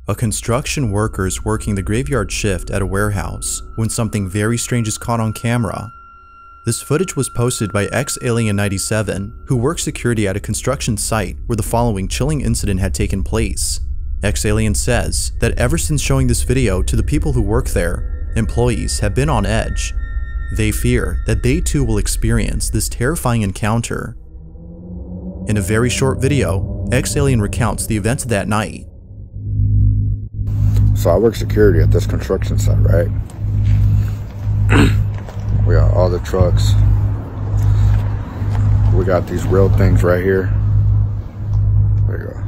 A construction worker is working the graveyard shift at a warehouse when something very strange is caught on camera. This footage was posted by XAlien97, who works security at a construction site where the following chilling incident had taken place. XAlien says that ever since showing this video to the people who work there, employees have been on edge. They fear that they too will experience this terrifying encounter. In a very short video, XAlien recounts the events of that night. So I work security at this construction site, right? We got all the trucks. We got these real things right here. There you go.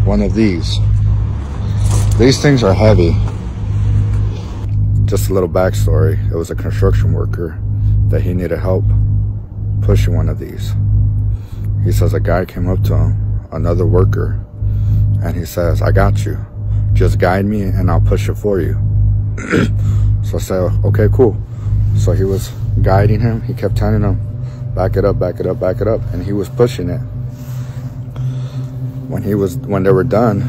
One of these. These things are heavy. Just a little backstory. It was a construction worker that he needed help pushing one of these. He says a guy came up to him, another worker, and he says, "I got you. Just guide me and I'll push it for you." So I said, "Okay, cool." So he was guiding him. He kept telling him, "Back it up, back it up, back it up." And he was pushing it. When they were done,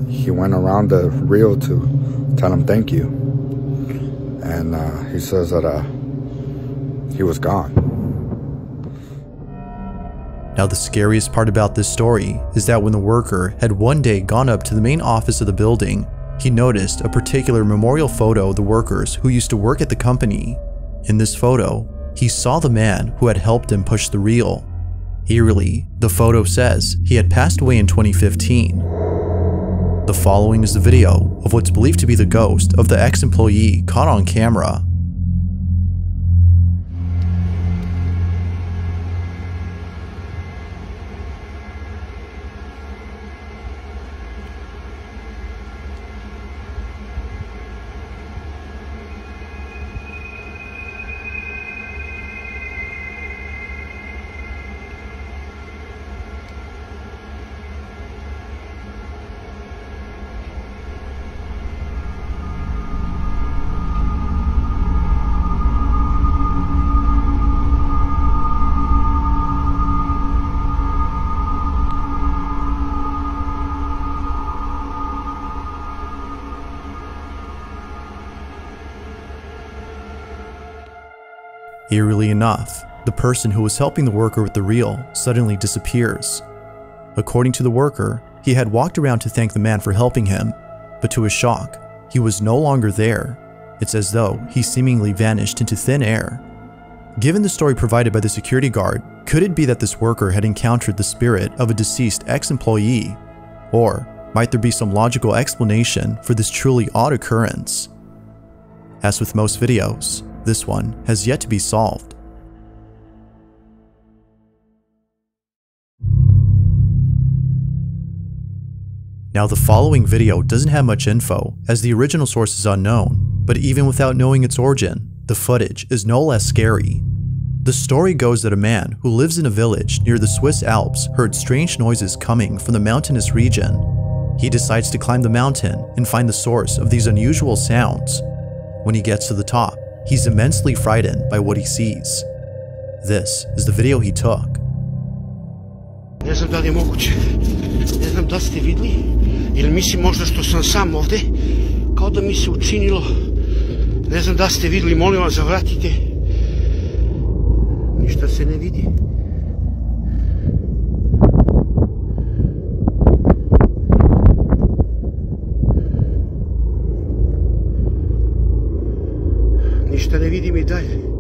he went around the reel to tell him thank you. And he says that he was gone. Now the scariest part about this story is that when the worker had one day gone up to the main office of the building, he noticed a particular memorial photo of the workers who used to work at the company. In this photo, he saw the man who had helped him push the reel. Eerily, the photo says he had passed away in 2015. The following is the video of what's believed to be the ghost of the ex-employee caught on camera. Eerily enough, the person who was helping the worker with the reel suddenly disappears. According to the worker, he had walked around to thank the man for helping him, but to his shock, he was no longer there. It's as though he seemingly vanished into thin air. Given the story provided by the security guard, could it be that this worker had encountered the spirit of a deceased ex-employee? Or might there be some logical explanation for this truly odd occurrence? As with most videos, this one has yet to be solved. Now the following video doesn't have much info, as the original source is unknown, but even without knowing its origin, the footage is no less scary. The story goes that a man who lives in a village near the Swiss Alps heard strange noises coming from the mountainous region. He decides to climb the mountain and find the source of these unusual sounds. When he gets to the top, he's immensely frightened by what he sees. This is the video he took. Ne znam da li je moguće. Ne znam da ste vidjeli ili mislim možda što sam sam ovde, kao da mi se učinilo. Ne znam da ste vidjeli, molim vas zavratite. Ništa se ne vidi. Ništa ne vidim i dalje.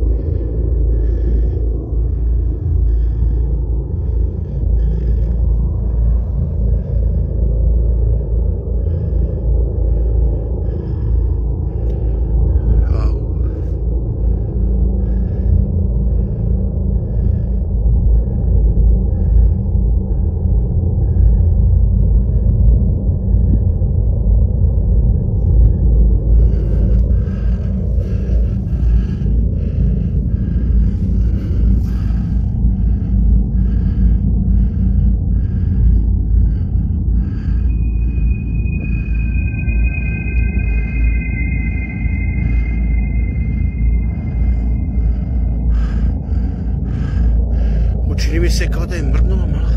Čini mi se kao da je mrdnulo malo.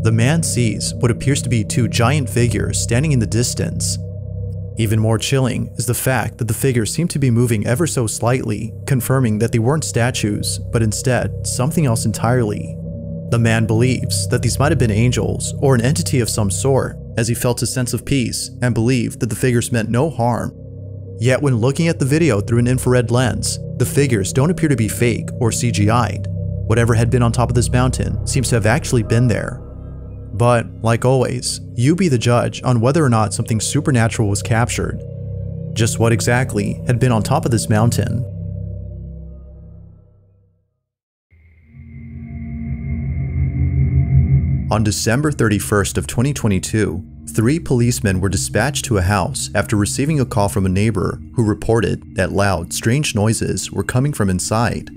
the man sees what appears to be two giant figures standing in the distance. Even more chilling is the fact that the figures seem to be moving ever so slightly, confirming that they weren't statues, but instead something else entirely. The man believes that these might have been angels or an entity of some sort, as he felt a sense of peace and believed that the figures meant no harm. Yet when looking at the video through an infrared lens, the figures don't appear to be fake or CGI'd. Whatever had been on top of this mountain seems to have actually been there. But, like always, you be the judge on whether or not something supernatural was captured. Just what exactly had been on top of this mountain? On December 31st of 2022, 3 policemen were dispatched to a house after receiving a call from a neighbor who reported that loud, strange noises were coming from inside.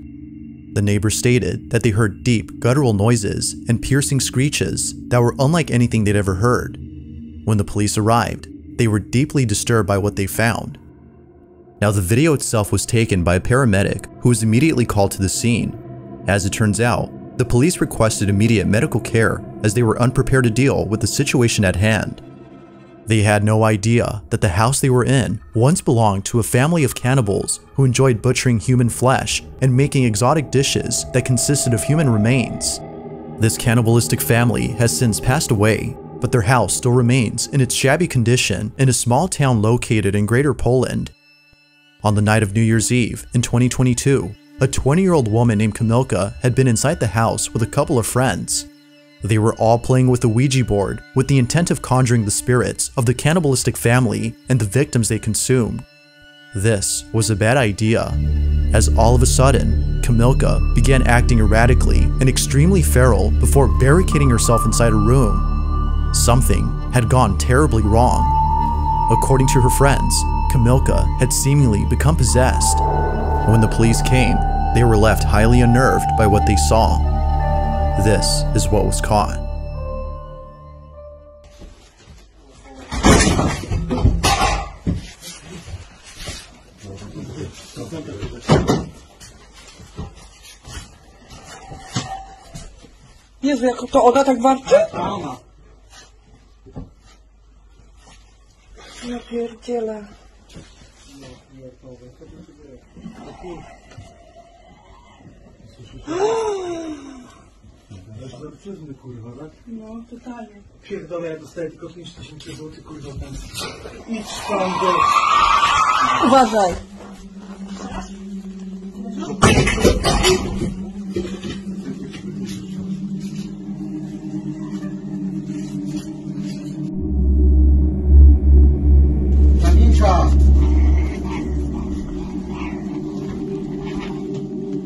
The neighbor stated that they heard deep, guttural noises and piercing screeches that were unlike anything they'd ever heard. When the police arrived, they were deeply disturbed by what they found. Now, the video itself was taken by a paramedic who was immediately called to the scene. As it turns out, the police requested immediate medical care as they were unprepared to deal with the situation at hand. They had no idea that the house they were in once belonged to a family of cannibals who enjoyed butchering human flesh and making exotic dishes that consisted of human remains. This cannibalistic family has since passed away, but their house still remains in its shabby condition in a small town located in Greater Poland. On the night of New Year's Eve in 2022, a 20-year-old woman named Kamilka had been inside the house with a couple of friends. They were all playing with a Ouija board with the intent of conjuring the spirits of the cannibalistic family and the victims they consumed. This was a bad idea, as all of a sudden, Kamilka began acting erratically and extremely feral before barricading herself inside a room. Something had gone terribly wrong. According to her friends, Kamilka had seemingly become possessed. When the police came, they were left highly unnerved by what they saw. This is what was caught. Jezu, jak to ona tak warczy? Ja pierdzielę. Kurwa, tak? No, totalnie. Pierdolę, ja dostaję tylko 5000 zł, kurwa, tam. Idź tam do... Uważaj. Kamilka!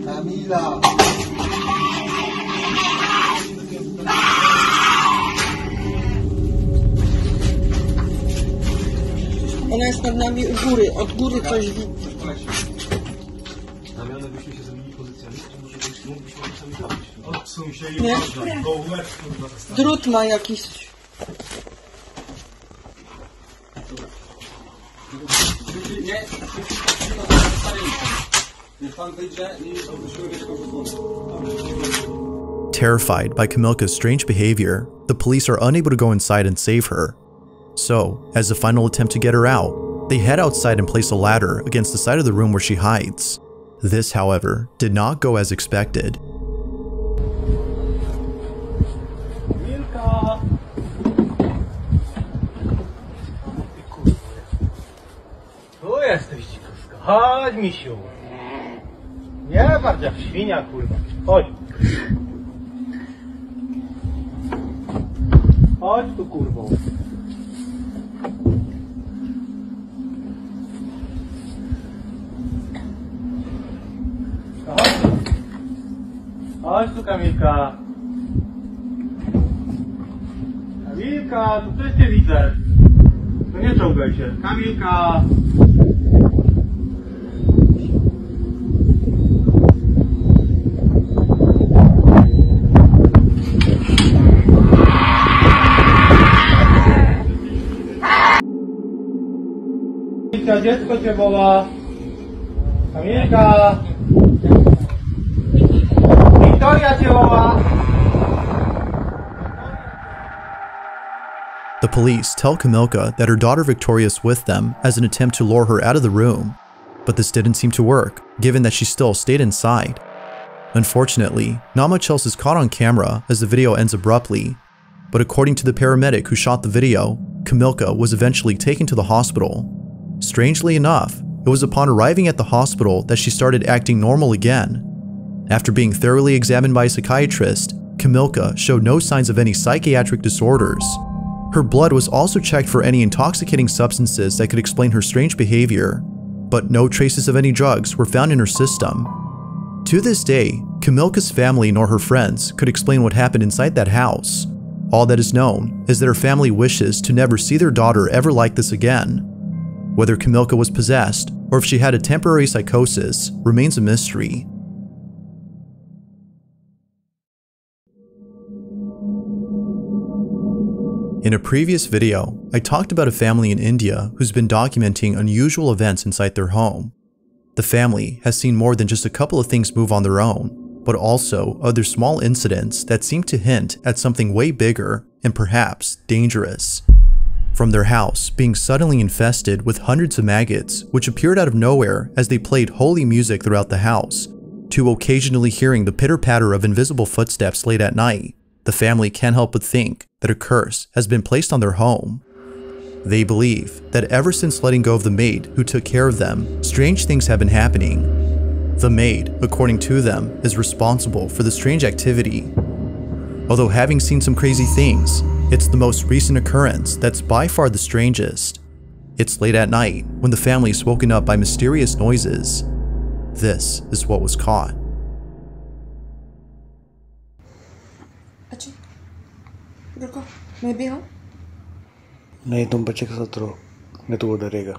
Kamila! Ona jest nad nami u góry, od góry coś widzi. Znamione byśmy się zrobili pozycjami, to może byśmy sami zrobić. Odsuń się i Nie? uważaj, bo łeb, kurwa, zostanie. Drut ma jakiś. Nie, niech pan wyjdzie i obrócimy wieczką wyzwolę. Terrified by Kamilka's strange behavior, the police are unable to go inside and save her. So, as a final attempt to get her out, they head outside and place a ladder against the side of the room where she hides. This, however, did not go as expected. Milka! Tu jesteś, dzikuska. Chodź, misiu. Nie bardziej jak świnia, kurwa. Chodź. Chodź tu, kurwo. Chodź tu. Chodź tu, Kamilka. Kamilka, tu też cię widzę. To nie czołgaj się. Kamilka. Kamilka, dziecko cię woła. Kamilka. Wiktoria cię woła. The police tell Kamilka that her daughter Victoria is with them as an attempt to lure her out of the room, but this didn't seem to work, given that she still stayed inside. Unfortunately, not much else is caught on camera as the video ends abruptly, but according to the paramedic who shot the video, Kamilka was eventually taken to the hospital. Strangely enough, it was upon arriving at the hospital that she started acting normal again. After being thoroughly examined by a psychiatrist, Kamilka showed no signs of any psychiatric disorders. Her blood was also checked for any intoxicating substances that could explain her strange behavior, but no traces of any drugs were found in her system. To this day, Kamilka's family nor her friends could explain what happened inside that house. All that is known is that her family wishes to never see their daughter ever like this again. Whether Kamilka was possessed or if she had a temporary psychosis remains a mystery. In a previous video, I talked about a family in India who's been documenting unusual events inside their home. The family has seen more than just a couple of things move on their own, but also other small incidents that seem to hint at something way bigger and perhaps dangerous. From their house being suddenly infested with hundreds of maggots which appeared out of nowhere as they played holy music throughout the house, to occasionally hearing the pitter-patter of invisible footsteps late at night, the family can't help but think that a curse has been placed on their home. They believe that ever since letting go of the maid who took care of them, strange things have been happening. The maid, according to them, is responsible for the strange activity. Although having seen some crazy things, it's the most recent occurrence that's by far the strangest. It's late at night when the family is woken up by mysterious noises. This is what was caught. अच्छा रुको मैं भी हूँ नहीं, तुम बच्चे के साथ रहो, नहीं तो वो डरेगा।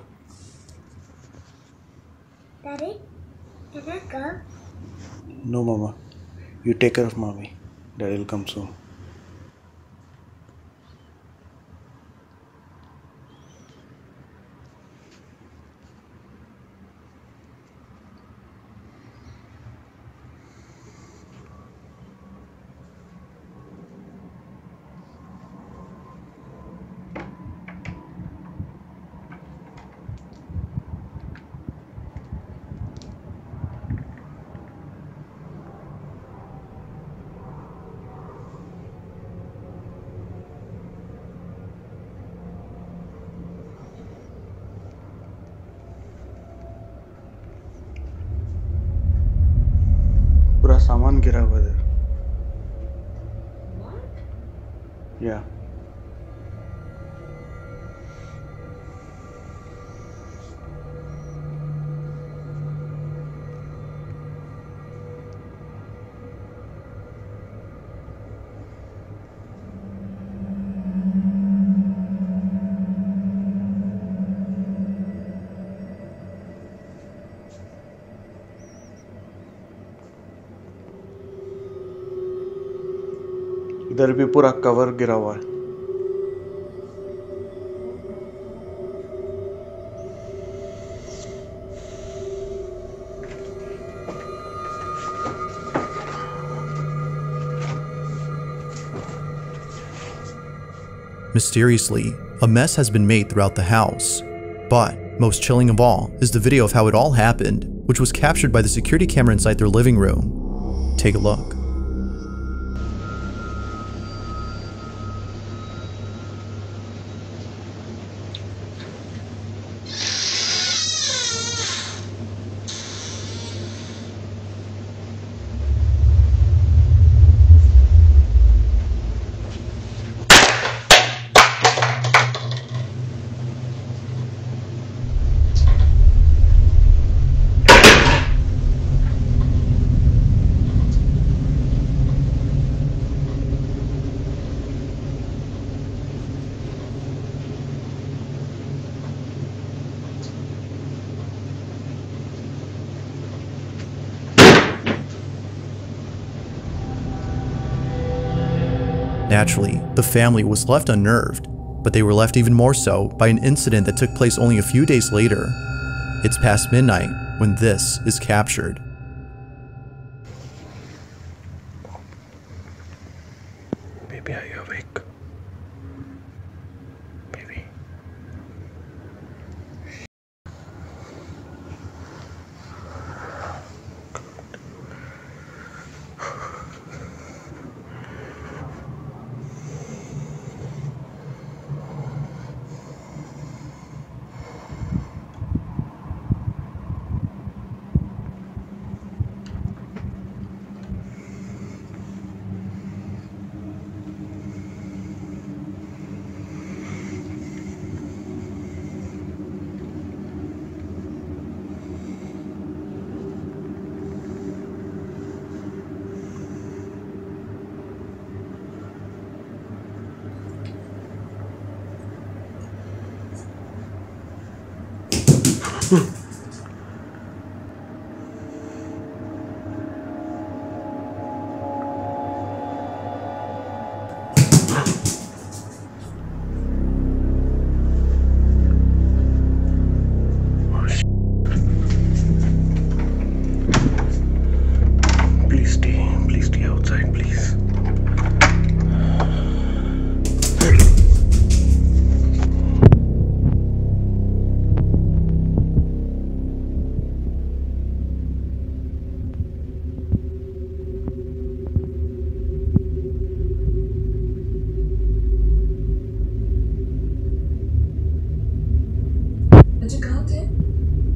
No, Mama. You take care of Mommy. Daddy will come soon. पूरा सामान गिरा हुआ इधर। या इधर भी पूरा कवर गिरा हुआ है। Mysteriously, a mess has been made throughout the house. But most chilling of all is the video of how it all happened, which was captured by the security camera inside their living room. Take a look. Naturally, the family was left unnerved, but they were left even more so by an incident that took place only a few days later. It's past midnight when this is captured. Baby, are you awake? Please stay outside, please.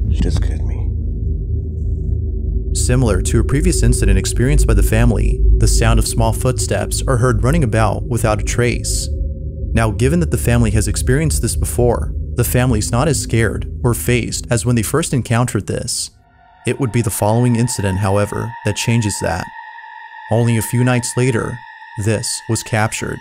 Just scared me. Similar to a previous incident experienced by the family, the sound of small footsteps are heard running about without a trace. Now, given that the family has experienced this before, the family's not as scared or phased as when they first encountered this. It would be the following incident, however, that changes that. Only a few nights later, this was captured.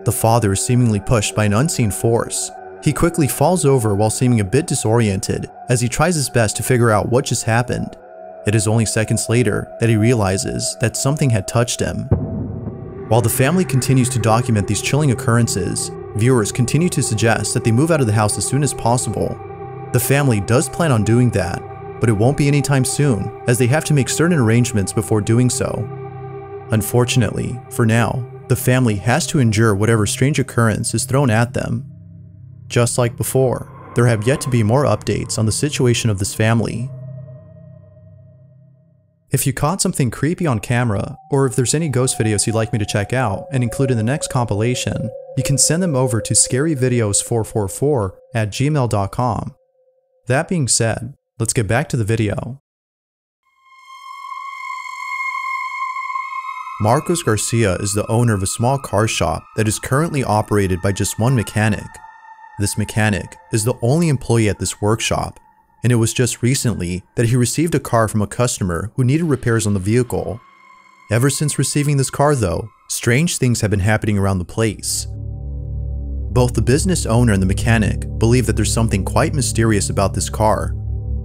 The father is seemingly pushed by an unseen force. He quickly falls over while seeming a bit disoriented as he tries his best to figure out what just happened. It is only seconds later that he realizes that something had touched him. While the family continues to document these chilling occurrences, viewers continue to suggest that they move out of the house as soon as possible. The family does plan on doing that, but it won't be anytime soon as they have to make certain arrangements before doing so. Unfortunately, for now, the family has to endure whatever strange occurrence is thrown at them. Just like before, there have yet to be more updates on the situation of this family. If you caught something creepy on camera, or if there's any ghost videos you'd like me to check out and include in the next compilation, you can send them over to scaryvideos444@gmail.com. That being said, let's get back to the video. Marcos Garcia is the owner of a small car shop that is currently operated by just one mechanic. This mechanic is the only employee at this workshop, and it was just recently that he received a car from a customer who needed repairs on the vehicle. Ever since receiving this car though, strange things have been happening around the place. Both the business owner and the mechanic believe that there's something quite mysterious about this car.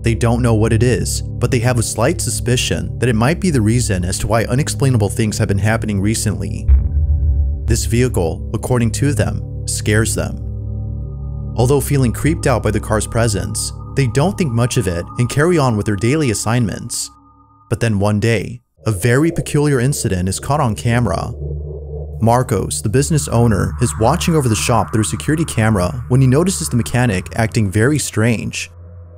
They don't know what it is, but they have a slight suspicion that it might be the reason as to why unexplainable things have been happening recently. This vehicle, according to them, scares them. Although feeling creeped out by the car's presence, they don't think much of it and carry on with their daily assignments. But then one day, a very peculiar incident is caught on camera. Marcos, the business owner, is watching over the shop through a security camera when he notices the mechanic acting very strange.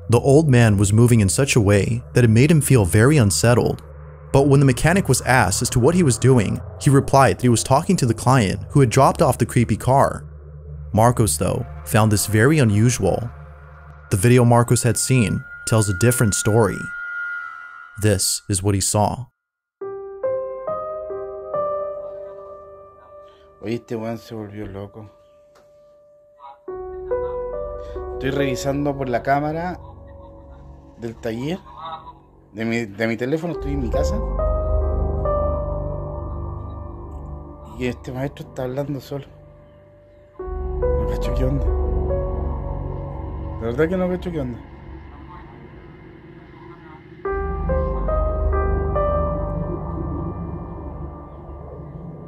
The old man was moving in such a way that it made him feel very unsettled. But when the mechanic was asked as to what he was doing, he replied that he was talking to the client who had dropped off the creepy car. Marcos, though, found this very unusual. The video Marcos had seen tells a different story. This is what he saw. Oye, este weón se volvió loco. Estoy revisando por la cámara del taller de mi teléfono, estoy en mi casa. Y este maestro está hablando solo. No cacho qué onda. De verdad que no cacho qué onda.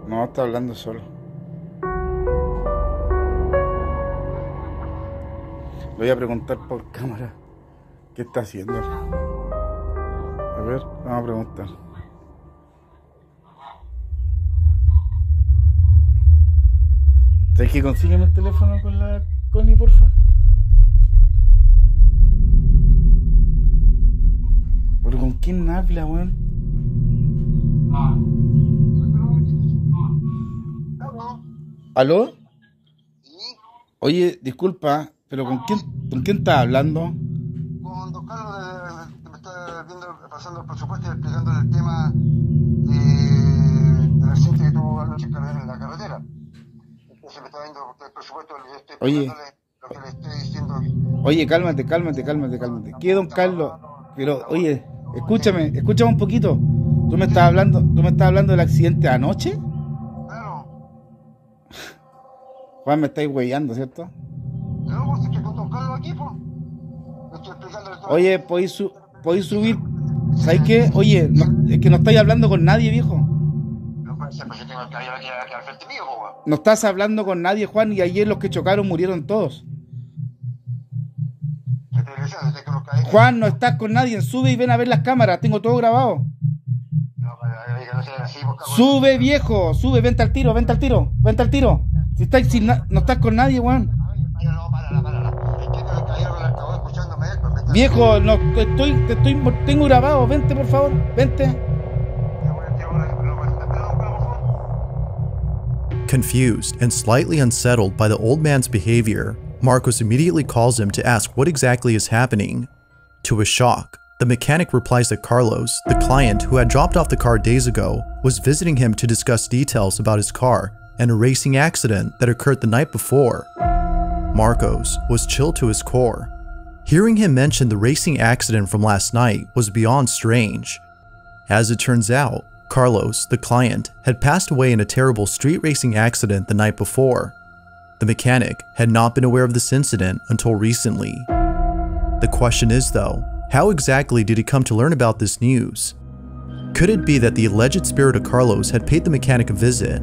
No, está hablando solo. Le voy a preguntar por cámara qué está haciendo. A ver, vamos a preguntar. ¿Sabes que consígueme el teléfono con la Connie, porfa? ¿Pero con quién habla, weón? ¿Aló? Oye, disculpa, pero ¿con quién estás hablando? Con don Carlos, que me está pasando el presupuesto y explicándole el tema del accidente que tuvo anoche en la carretera. Entonces me está dando el presupuesto y estoy explicándole lo que le estoy diciendo. Oye, cálmate. ¿Qué, don Carlos? Pero, oye, escúchame un poquito. ¿Tú me estás hablando del accidente de anoche? Claro. Juan, me estáis hueveando, ¿cierto? No, pues estoy con don Carlos aquí, pues. Le estoy explicándole todo. Oye, podéis subir. ¿Sabes qué? Oye, es que no estáis hablando con nadie, viejo. No puede ser, pues yo tengo el caballero aquí al frente mío, pues. No estás hablando con nadie, Juan, y ayer los que chocaron murieron todos. Juan, no estás con nadie. Sube y ven a ver las cámaras. Tengo todo grabado. Sube, viejo. Sube, vente al tiro. Si no estás con nadie, Juan. Viejo, no tengo grabado. Vente, por favor. Vente. Confused and slightly unsettled by the old man's behavior, Marcos immediately calls him to ask what exactly is happening. To his shock, the mechanic replies that Carlos, the client who had dropped off the car days ago, was visiting him to discuss details about his car and a racing accident that occurred the night before. Marcos was chilled to his core. Hearing him mention the racing accident from last night was beyond strange. As it turns out, Carlos, the client, had passed away in a terrible street racing accident the night before. The mechanic had not been aware of this incident until recently. The question is, though, how exactly did he come to learn about this news? Could it be that the alleged spirit of Carlos had paid the mechanic a visit?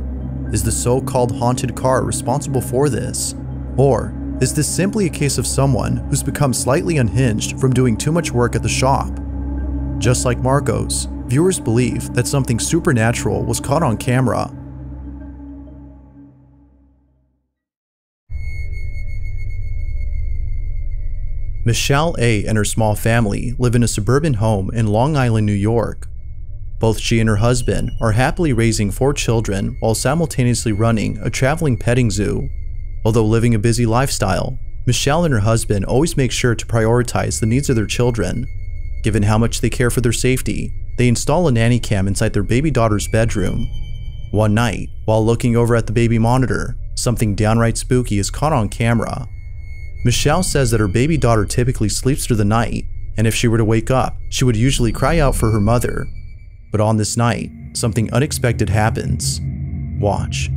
Is the so-called haunted car responsible for this? Or is this simply a case of someone who's become slightly unhinged from doing too much work at the shop? Just like Marcos, viewers believe that something supernatural was caught on camera. Michelle A. and her small family live in a suburban home in Long Island, New York. Both she and her husband are happily raising 4 children while simultaneously running a traveling petting zoo. Although living a busy lifestyle, Michelle and her husband always make sure to prioritize the needs of their children. Given how much they care for their safety, they install a nanny cam inside their baby daughter's bedroom. One night, while looking over at the baby monitor, something downright spooky is caught on camera. Michelle says that her baby daughter typically sleeps through the night, and if she were to wake up, she would usually cry out for her mother. But on this night, something unexpected happens. Watch.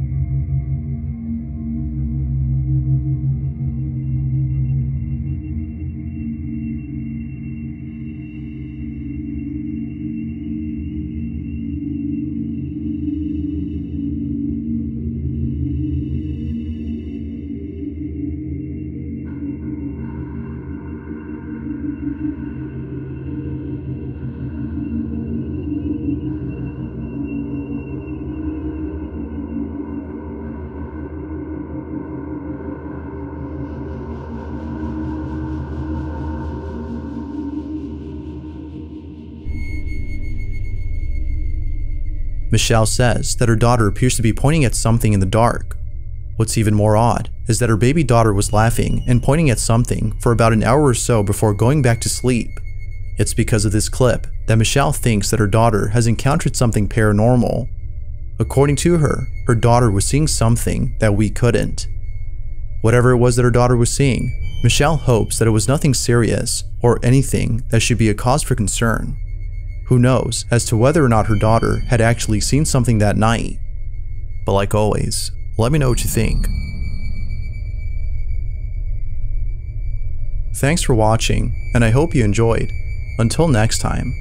Michelle says that her daughter appears to be pointing at something in the dark. What's even more odd is that her baby daughter was laughing and pointing at something for about an hour or so before going back to sleep, It's because of this clip that Michelle thinks that her daughter has encountered something paranormal. According to her, her daughter was seeing something that we couldn't. Whatever it was that her daughter was seeing, Michelle hopes that it was nothing serious or anything that should be a cause for concern. Who knows as to whether or not her daughter had actually seen something that night. But like always, let me know what you think. Thanks for watching, and I hope you enjoyed. Until next time.